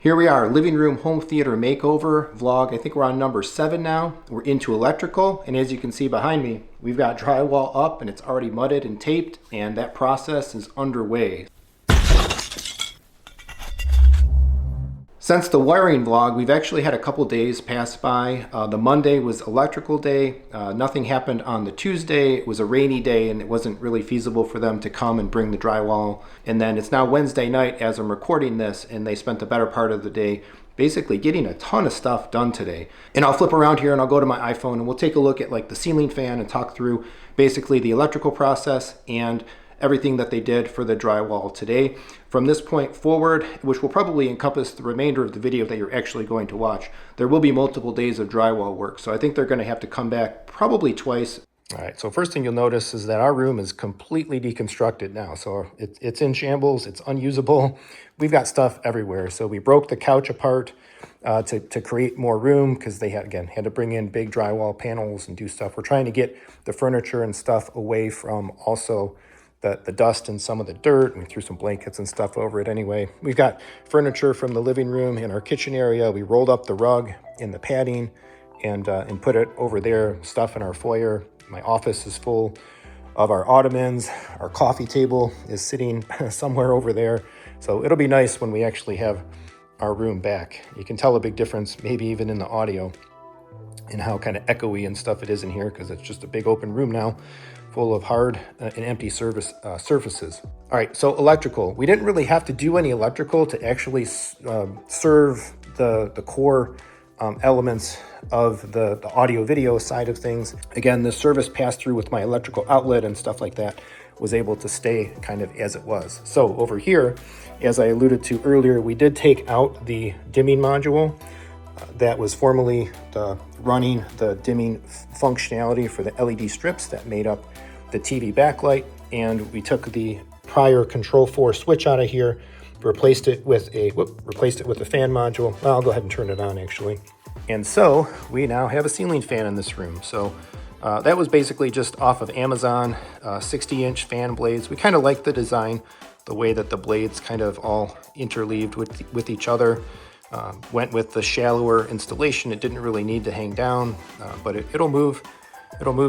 Here we are, living room home theater makeover vlog. I think we're on number 7 now. We're into electrical, and as you can see behind me, we've got drywall up and it's already mudded and taped, and that process is underway. Since the wiring vlog, we've actually had a couple days pass by. The Monday was electrical day. Nothing happened on the Tuesday. It was a rainy day and it wasn't really feasible for them to come and bring the drywall. And then it's now Wednesday night as I'm recording this, and they spent the better part of the day basically getting a ton of stuff done today. And I'll flip around here and I'll go to my iPhone and we'll take a look at like the ceiling fan and talk through basically the electrical process and everything that they did for the drywall today. From this point forward, which will probably encompass the remainder of the video that you're actually going to watch, there will be multiple days of drywall work. So I think they're going to have to come back probably twice. All right, so first thing you'll notice is that our room is completely deconstructed now. So it's in shambles, it's unusable. We've got stuff everywhere. So we broke the couch apart to create more room because they had to bring in big drywall panels and do stuff. We're trying to get the furniture and stuff away from also the dust and some of the dirt, and we threw some blankets and stuff over it anyway. We've got furniture from the living room in our kitchen area. We rolled up the rug in the padding and put it over there, stuff in our foyer. My office is full of our ottomans. Our coffee table is sitting somewhere over there. So it'll be nice when we actually have our room back. You can tell a big difference, maybe even in the audio, and how kind of echoey and stuff it is in here because it's just a big open room now, full of hard and empty surfaces. All right, so electrical. We didn't really have to do any electrical to actually serve the core elements of the audio video side of things. Again, the service passed through with my electrical outlet and stuff like that was able to stay kind of as it was. So over here, as I alluded to earlier, we did take out the dimming module that was formerly running the dimming functionality for the LED strips that made up the TV backlight, and we took the prior Control 4 switch out of here, replaced it with a fan module. Well, I'll go ahead and turn it on actually. And so we now have a ceiling fan in this room. So that was basically just off of Amazon, 60-inch fan blades. We kind of like the design, the way that the blades kind of all interleaved with each other. Went with the shallower installation. It didn't really need to hang down, but it'll move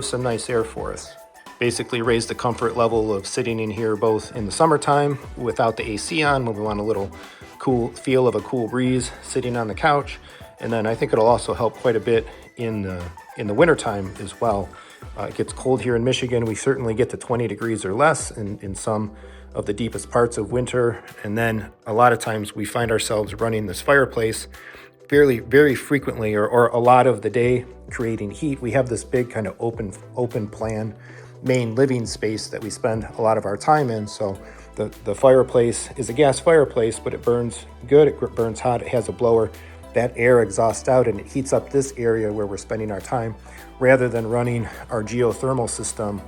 some nice air for us. Basically raise the comfort level of sitting in here both in the summertime without the AC on when we want a little cool feel of a cool breeze sitting on the couch. And then I think it'll also help quite a bit in the wintertime as well. It gets cold here in Michigan. We certainly get to 20 degrees or less in some of the deepest parts of winter. And then a lot of times we find ourselves running this fireplace very frequently or a lot of the day, creating heat. We have this big kind of open plan main living space that we spend a lot of our time in. So the fireplace is a gas fireplace, but it burns good, it burns hot, it has a blower. That air exhausts out and it heats up this area where we're spending our time, rather than running our geothermal system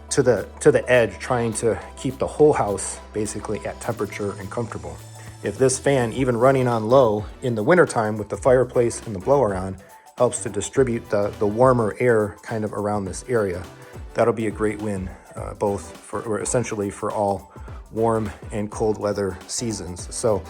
to the edge, trying to keep the whole house basically at temperature and comfortable. If this fan, even running on low in the wintertime with the fireplace and the blower on, helps to distribute the warmer air kind of around this area, that'll be a great win, essentially for all warm and cold weather seasons. So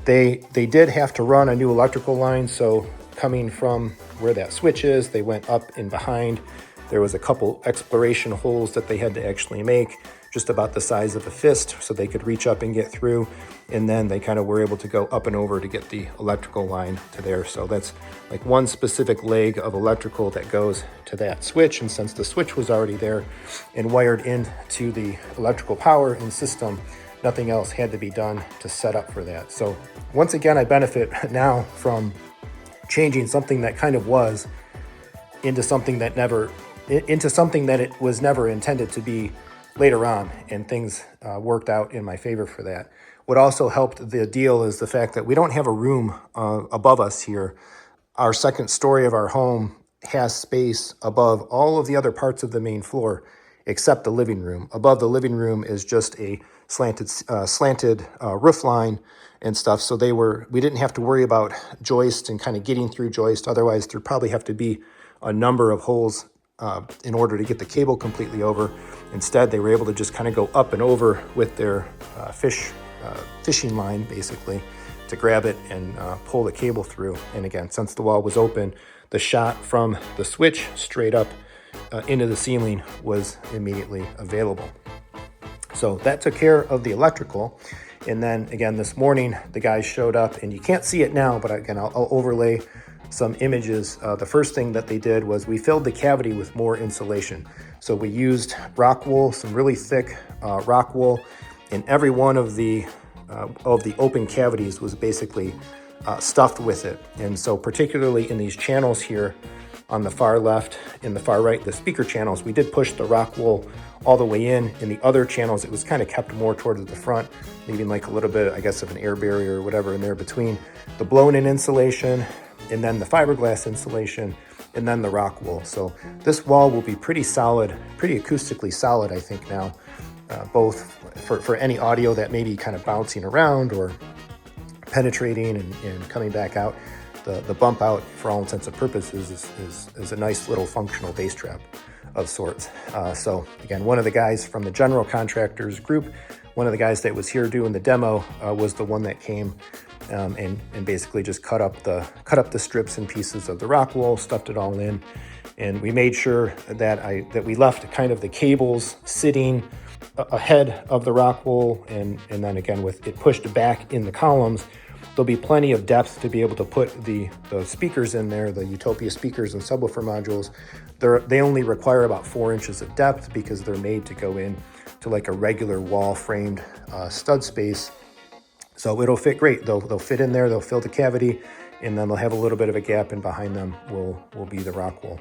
they did have to run a new electrical line. So coming from where that switch is, they went up and behind. There was a couple exploration holes that they had to actually make, just about the size of a fist, so they could reach up and get through. And then they kind of were able to go up and over to get the electrical line to there. So that's like one specific leg of electrical that goes to that switch. And since the switch was already there and wired into the electrical power and system, nothing else had to be done to set up for that. So once again, I benefit now from changing something that kind of was into something that it was never intended to be later on, and things worked out in my favor for that. What also helped the deal is the fact that we don't have a room above us here. Our second story of our home has space above all of the other parts of the main floor except the living room. Above the living room is just a slanted roof line and stuff. So we didn't have to worry about joist and kind of getting through joist. Otherwise, there'd probably have to be a number of holes in order to get the cable completely over. Instead, they were able to just kind of go up and over with their fishing line, basically, to grab it and pull the cable through. And again, since the wall was open, the shot from the switch straight up into the ceiling was immediately available. So that took care of the electrical. And then again, this morning, the guys showed up, and you can't see it now, but again, I'll overlay some images. The first thing that they did was we filled the cavity with more insulation. So we used rock wool, some really thick rock wool, and every one of the open cavities was basically stuffed with it. And so particularly in these channels here on the far left and the far right, the speaker channels, we did push the rock wool all the way in. In the other channels, it was kind of kept more towards the front, leaving like a little bit, I guess, of an air barrier or whatever in there between the blown-in insulation and then the fiberglass insulation and then the rock wool. So this wall will be pretty solid, pretty acoustically solid, I think now, both for any audio that may be kind of bouncing around or penetrating and coming back out. The bump out, for all intents and purposes, is a nice little functional bass trap of sorts. So again, one of the guys from the general contractors group, one of the guys that was here doing the demo was the one that came and basically just cut up the strips and pieces of the rock wool, stuffed it all in, and we made sure that we left kind of the cables sitting ahead of the rock wool, and then again with it pushed back in the columns, there'll be plenty of depth to be able to put the speakers in there, the Utopia speakers and subwoofer modules. They only require about 4 inches of depth because they're made to go in to like a regular wall framed stud space. So it'll fit great. They'll fit in there, they'll fill the cavity, and then they'll have a little bit of a gap, and behind them will be the rock wool.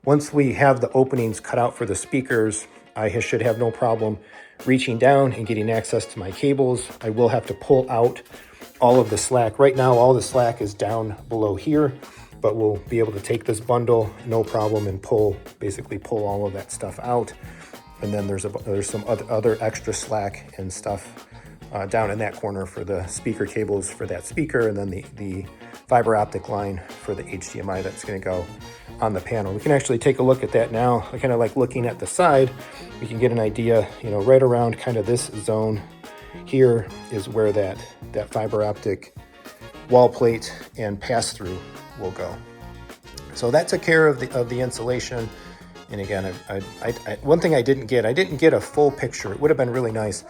Once we have the openings cut out for the speakers, I should have no problem reaching down and getting access to my cables. I will have to pull out all of the slack. Right now, all the slack is down below here, but we'll be able to take this bundle, no problem, and basically pull all of that stuff out. And then there's some other extra slack and stuff down in that corner for the speaker cables for that speaker, and then the fiber optic line for the HDMI that's going to go on the panel. We can actually take a look at that now. I kind of like looking at the side. We can get an idea, right around kind of this zone here is where that fiber optic wall plate and pass-through will go. So that took care of the insulation. And again, one thing I didn't get a full picture. It would have been really nice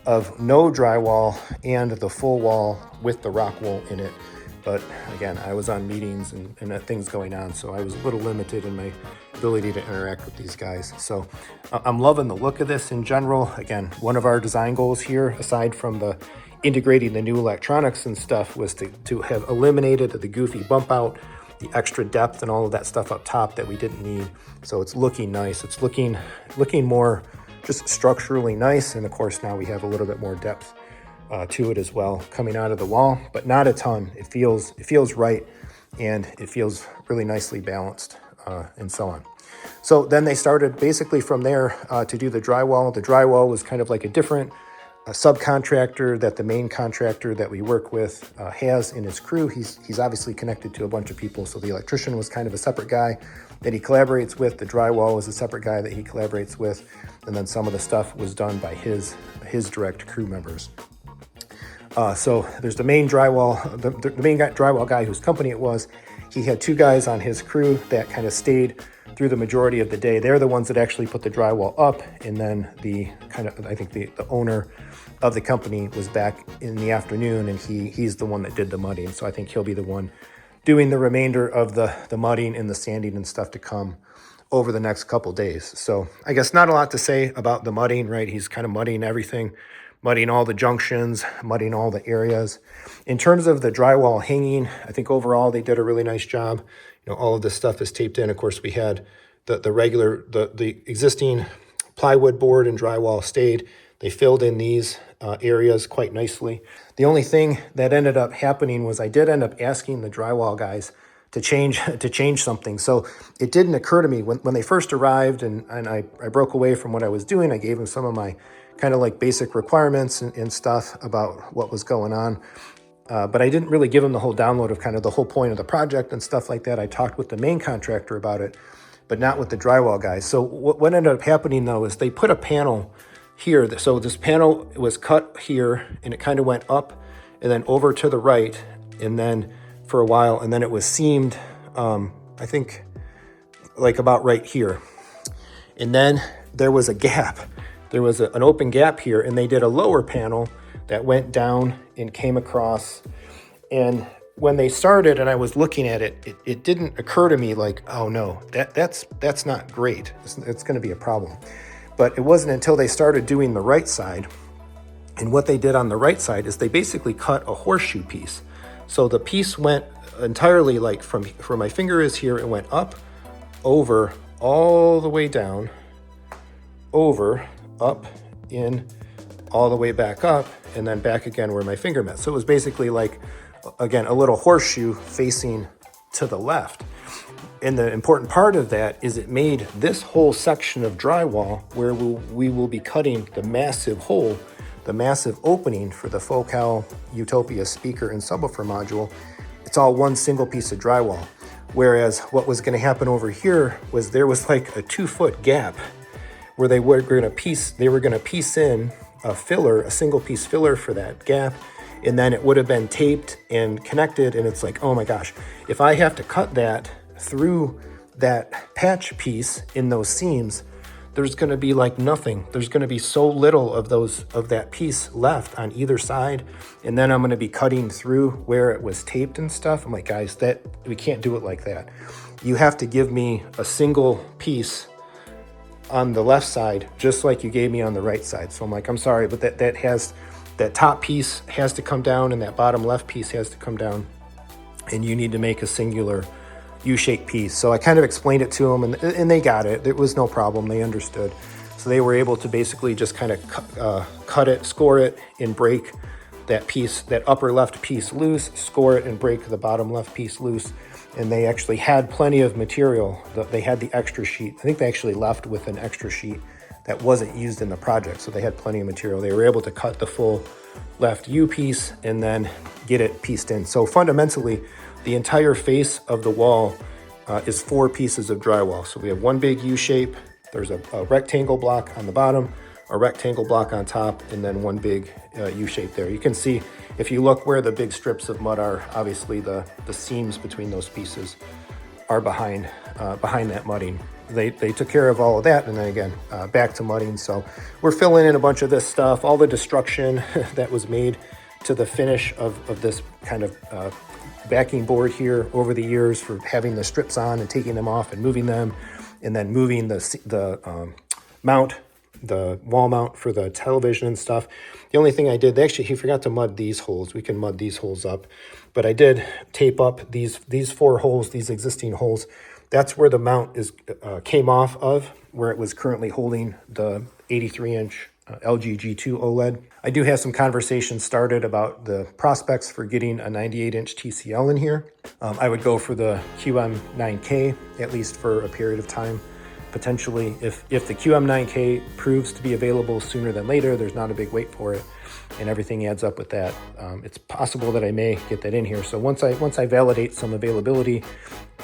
of no drywall and the full wall with the rock wool in it. But again, I was on meetings and things going on, so I was a little limited in my ability to interact with these guys. So I'm loving the look of this in general. Again, one of our design goals here, aside from the integrating the new electronics and stuff, was to have eliminated the goofy bump out, the extra depth and all of that stuff up top that we didn't need. So it's looking nice. It's looking more just structurally nice. And of course, now we have a little bit more depth to it as well coming out of the wall, but not a ton. It feels right, and it feels really nicely balanced and so on. So then they started basically from there to do the drywall. The drywall was kind of like a different subcontractor that the main contractor that we work with has in his crew. He's obviously connected to a bunch of people, so the electrician was kind of a separate guy that he collaborates with. The drywall was a separate guy that he collaborates with, and then some of the stuff was done by his direct crew members. So there's the main drywall, the main drywall guy whose company it was. He had 2 guys on his crew that kind of stayed through the majority of the day. They're the ones that actually put the drywall up, and then I think the owner of the company was back in the afternoon, and he's the one that did the mudding. So I think he'll be the one doing the remainder of the mudding and the sanding and stuff to come over the next couple days. So I guess not a lot to say about the mudding, right? He's kind of mudding everything, mudding all the junctions, mudding all the areas. In terms of the drywall hanging, I think overall they did a really nice job. All of this stuff is taped in. Of course, we had the existing plywood board and drywall stayed. They filled in these areas quite nicely. The only thing that ended up happening was I did end up asking the drywall guys to change something. So it didn't occur to me when they first arrived, and I broke away from what I was doing. I gave them some of my kind of like basic requirements and stuff about what was going on. But I didn't really give them the whole download of kind of the whole point of the project and stuff like that. I talked with the main contractor about it, but not with the drywall guys. So what ended up happening though is they put a panel here. So this panel was cut here, and it kind of went up and then over to the right, and then for a while, and then it was seamed, I think like about right here. And then there was a gap. There was an open gap here, and they did a lower panel that went down and came across. And when they started and I was looking at it, it didn't occur to me like, oh no, that's not great. It's going to be a problem. But it wasn't until they started doing the right side. And what they did on the right side is they basically cut a horseshoe piece. So the piece went entirely like from where my finger is here, it went up, over, all the way down, over, up, in, all the way back up, and then back again where my finger met. So it was basically like, again, a little horseshoe facing to the left. And the important part of that is it made this whole section of drywall where we will be cutting the massive hole, the massive opening for the Focal Utopia speaker and subwoofer module. It's all one single piece of drywall. Whereas what was going to happen over here was there was like a 2-foot gap where they were going to piece in a filler, a single piece filler for that gap, and then it would have been taped and connected. And it's like, oh my gosh, if I have to cut that through that patch piece in those seams, there's going to be like nothing. There's going to be so little of that piece left on either side. And then I'm going to be cutting through where it was taped and stuff. I'm like, guys, we can't do it like that. You have to give me a single piece on the left side, just like you gave me on the right side. So I'm like, I'm sorry, but that top piece has to come down and that bottom left piece has to come down, and you need to make a singular U-shaped piece. So I kind of explained it to them, and they got it. It was no problem. They understood. So they were able to basically just kind of cut it, score it, and break that piece, that upper left piece loose, score it and break the bottom left piece loose. And they actually had plenty of material. They had the extra sheet. I think they actually left with an extra sheet that wasn't used in the project. So they had plenty of material. They were able to cut the full left U piece and then get it pieced in. So fundamentally, the entire face of the wall is 4 pieces of drywall. So we have one big U shape. There's a rectangle block on the bottom, a rectangle block on top, and then one big U shape there. You can see, if you look where the big strips of mud are, obviously the seams between those pieces are behind that mudding. They took care of all of that, and then again, back to mudding. So we're filling in a bunch of this stuff, all the destruction that was made to the finish of this kind of backing board here over the years for having the strips on and taking them off and moving them, and then moving the mount, the wall mount for the television and stuff. The only thing I did, he forgot to mud these holes. We can mud these holes up, but I did tape up these 4 holes, these existing holes. That's where the mount came off of, where it was currently holding the 83-inch LG G2 OLED. I do have some conversations started about the prospects for getting a 98-inch TCL in here. I would go for the QM9K, at least for a period of time. Potentially, if the QM9K proves to be available sooner than later, there's not a big wait for it, and everything adds up with that. It's possible that I may get that in here. So once I validate some availability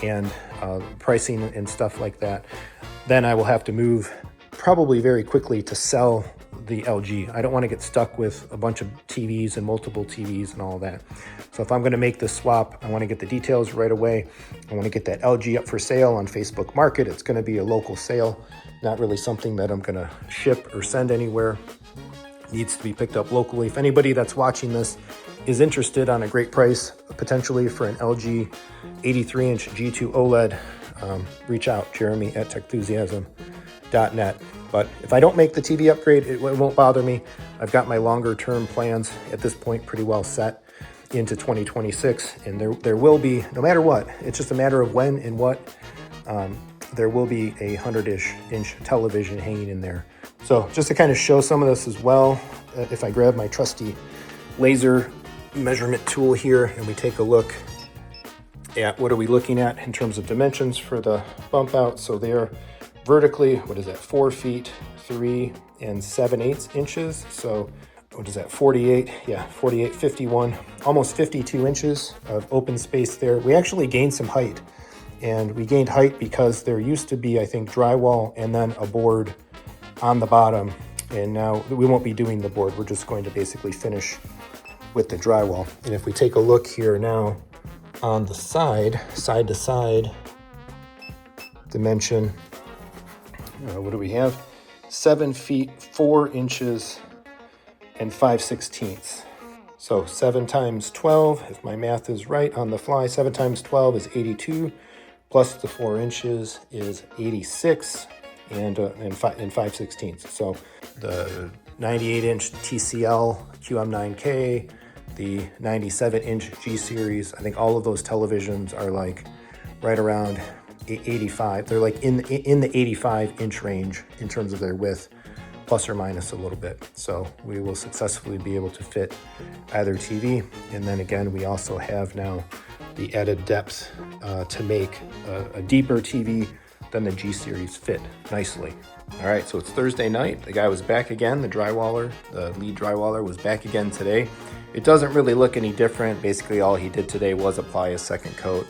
and pricing and stuff like that, then I will have to move probably very quickly to sell the LG. I don't want to get stuck with a bunch of TVs and multiple TVs and all that. So if I'm going to make this swap, I want to get the details right away. I want to get that LG up for sale on Facebook Market. It's going to be a local sale, not really something that I'm going to ship or send anywhere. It needs to be picked up locally. If anybody that's watching this is interested on a great price, potentially for an LG 83-inch G2 OLED, reach out, Jeremy at Techthusiasm.net. But if I don't make the TV upgrade, it won't bother me. I've got my longer term plans at this point pretty well set into 2026. And there will be, no matter what, it's just a matter of when and what, there will be a 100-inch television hanging in there. So just to kind of show some of this as well, if I grab my trusty laser measurement tool here and we take a look at what are we looking at in terms of dimensions for the bump out. So they're vertically, 4 feet 3 7/8 inches. So what is that, 48? Yeah, 48, 51, almost 52 inches of open space there. We actually gained some height, and we gained height because there used to be, I think, drywall and then a board on the bottom. And now we won't be doing the board. We're just going to basically finish with the drywall. And if we take a look here now on the side to side dimension, what do we have? 7 feet 4 inches and 5/16. So 7 times 12, if my math is right on the fly, 7 times 12 is 82, plus the 4 inches is 86 and 5/16. So the 98-inch TCL QM9K, the 97-inch G series, I think all of those televisions are like right around 85. They're like in the 85-inch range in terms of their width, plus or minus a little bit. So we will successfully be able to fit either TV. And then again, we also have now the added depth to make a deeper TV than the G series fit nicely. All right, so it's Thursday night. The guy was back again. The drywaller, the lead drywaller, was back again today. It doesn't really look any different. Basically, all he did today was apply a second coat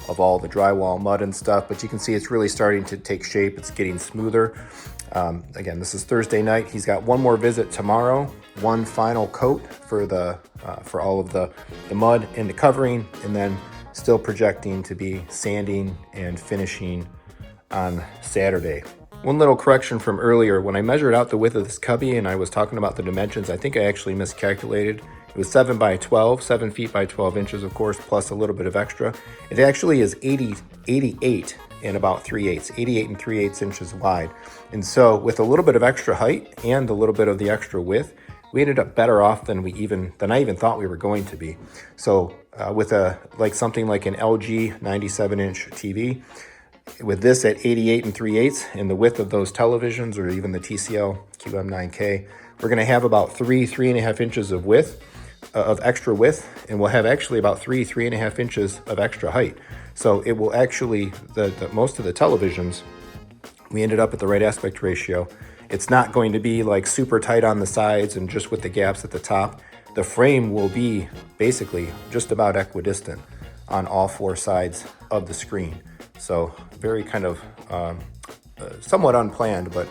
of all the drywall mud and stuff, but you can see it's really starting to take shape. It's getting smoother. Again, this is Thursday night. He's got one more visit tomorrow, one final coat for all of the mud and the covering, and then still projecting to be sanding and finishing on Saturday. One little correction from earlier. When I measured out the width of this cubby and I was talking about the dimensions, I think I actually miscalculated. It was 7 by 12, 7 feet by 12 inches, of course, plus a little bit of extra. It actually is 88 and about 3/8, 88 and 3/8 inches wide. And so with a little bit of extra height and a little bit of the extra width, we ended up better off than I even thought we were going to be. So with something like an LG 97-inch TV, with this at 88 and 3/8 and the width of those televisions, or even the TCL QM9K, we're going to have about 3.5 inches of width, of extra width, and we'll have actually about 3.5 inches of extra height. So it will actually, the most of the televisions, we ended up at the right aspect ratio. It's not going to be like super tight on the sides and just with the gaps at the top. The frame will be basically just about equidistant on all 4 sides of the screen. So very kind of somewhat unplanned, but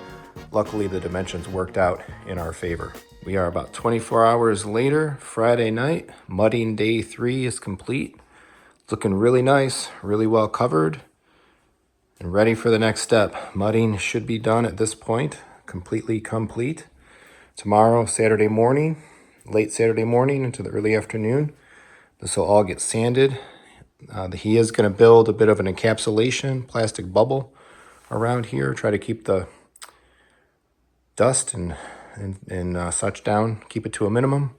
luckily the dimensions worked out in our favor. We are about 24 hours later, Friday night. Mudding day 3 is complete. It's looking really nice, really well covered, and ready for the next step. Mudding should be done at this point, completely complete. Tomorrow, Saturday morning, late Saturday morning into the early afternoon, this will all get sanded. He is going to build a bit of an encapsulation plastic bubble around here, try to keep the dust and such down, keep it to a minimum.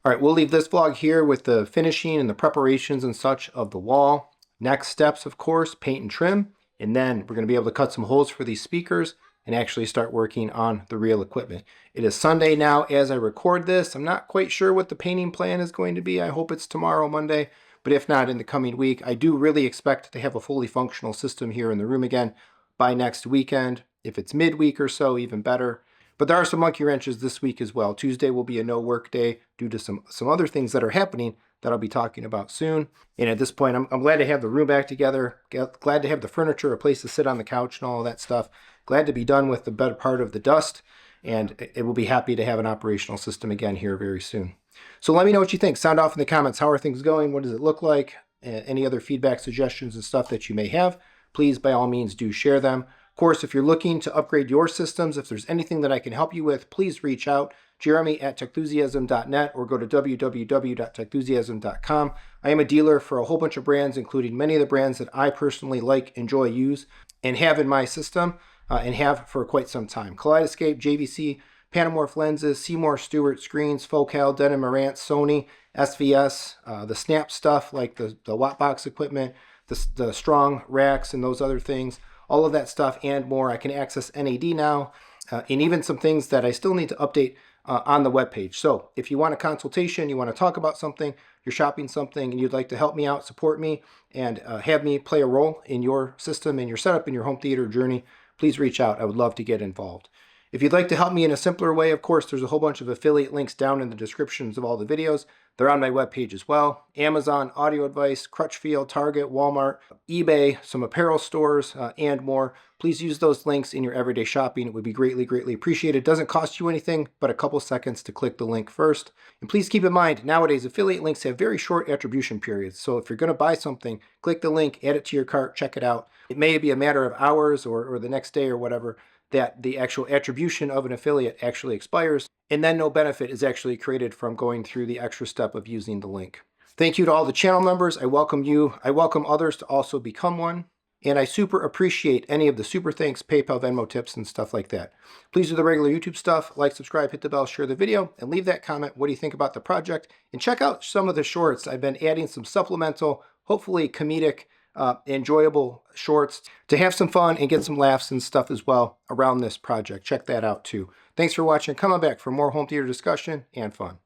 All right, we'll leave this vlog here with the finishing and the preparations and such of the wall. Next steps, of course, paint and trim, and then we're going to be able to cut some holes for these speakers and actually start working on the real equipment. It is Sunday now as I record this. I'm not quite sure what the painting plan is going to be. I hope it's tomorrow, Monday. But if not, in the coming week, I do really expect to have a fully functional system here in the room again by next weekend. If it's midweek or so, even better. But there are some monkey wrenches this week as well. Tuesday will be a no work day due to some other things that are happening that I'll be talking about soon. And at this point, I'm glad to have the room back together. Glad to have the furniture, a place to sit on the couch and all of that stuff. Glad to be done with the better part of the dust. And it will be happy to have an operational system again here very soon. So let me know what you think. Sound off in the comments. How are things going? What does it look like? Any other feedback, suggestions, and stuff that you may have, please, by all means, do share them. Of course, if you're looking to upgrade your systems, if there's anything that I can help you with, please reach out. Jeremy@techthusiasm.net or go to www.techthusiasm.com. I am a dealer for a whole bunch of brands, including many of the brands that I personally like, enjoy, use, and have in my system, and have for quite some time. Kaleidoscape, JVC, Panamorph lenses, Seymour Stewart screens, Focal, Denon Marantz, Sony, SVS, the Snap stuff like the Wattbox equipment, the Strong racks and those other things, all of that stuff and more. I can access NAD now, and even some things that I still need to update on the webpage. So if you want a consultation, you want to talk about something, you're shopping something, and you'd like to help me out, support me, and have me play a role in your system and your setup in your home theater journey, please reach out. I would love to get involved. If you'd like to help me in a simpler way, of course, there's a whole bunch of affiliate links down in the descriptions of all the videos. They're on my webpage as well. Amazon, Audio Advice, Crutchfield, Target, Walmart, eBay, some apparel stores, and more. Please use those links in your everyday shopping. It would be greatly, greatly appreciated. It doesn't cost you anything, but a couple seconds to click the link first. And please keep in mind, nowadays, affiliate links have very short attribution periods. So if you're going to buy something, click the link, add it to your cart, check it out. It may be a matter of hours or the next day or whatever that the actual attribution of an affiliate actually expires, and then no benefit is actually created from going through the extra step of using the link. Thank you to all the channel members. I welcome you. I welcome others to also become one. And I super appreciate any of the super thanks, PayPal, Venmo tips, and stuff like that. Please do the regular YouTube stuff. Like, subscribe, hit the bell, share the video, and leave that comment. What do you think about the project? And check out some of the shorts. I've been adding some supplemental, hopefully comedic, enjoyable shorts to have some fun and get some laughs and stuff as well around this project. Check that out too. Thanks for watching. Come on back for more home theater discussion and fun.